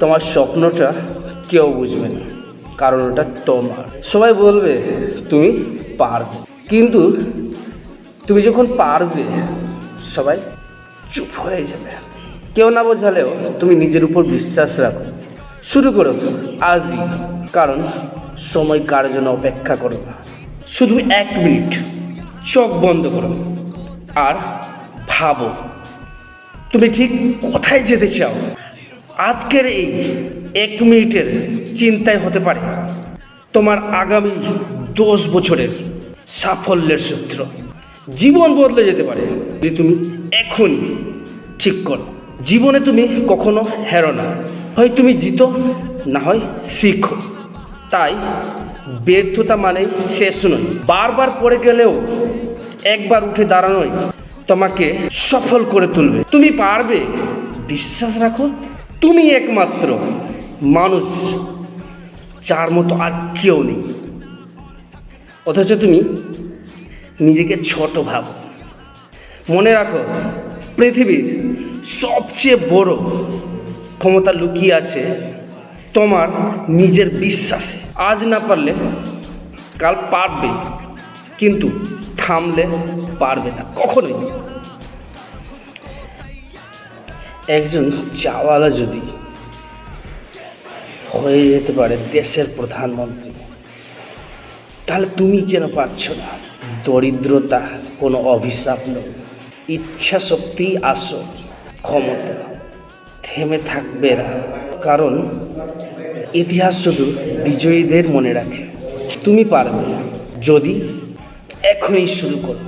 তোমার স্বপ্নটা কেউ বুঝবে না, কারণ ওটা তোমার। সবাই বলবে তুমি পারবে, কিন্তু তুমি যখন পারবে সবাই চুপ হয়ে যাবে। কেউ না বোঝালেও তুমি নিজের উপর বিশ্বাস রাখো, শুরু করো আজই, কারণ সময় কার জন্য অপেক্ষা করো না। শুধু 1 মিনিট চোখ বন্ধ করো আর ভাবো তুমি ঠিক কোথায় যেতে চাও। আজকের এই 1 মিনিটের চিন্তায় হতে পারে তোমার আগামী 10 বছরের সাফল্যের সূত্র। জীবন বদলে যেতে পারে যদি তুমি এখনই ঠিক করো। জীবনে তুমি কখনো হেরো না, হয় তুমি জিতো, না হয় শিখো। তাই ব্যর্থতা মানে শেষ নয়, বারবার পড়ে গেলেও একবার উঠে দাঁড়ানোই তোমাকে সফল করে তুলবে। তুমি পারবে, বিশ্বাস রাখো। তুমি একমাত্র মানুষ যার মতো আর কেউ নেই, অথচ তুমি নিজেকে ছোট ভাবো। মনে রাখো, পৃথিবীর সবচেয়ে বড় ক্ষমতা লুকিয়ে আছে তোমার নিজের বিশ্বাসে। আজ না পারলে কাল পারবে, কিন্তু থামলে পারবে না কখনোই। একজন চাওয়ালা যদি হয়ে যেতে পারে দেশের প্রধানমন্ত্রী, তাহলে তুমি কেন পারছ না? দরিদ্রতা কোনো অভিশাপ নয়, ইচ্ছা শক্তি আসল ক্ষমতা। থেমে থাকবে না, কারণ ইতিহাস শুধু বিজয়ীদের মনে রাখে। তুমি পারবে যদি এখনই শুরু করো।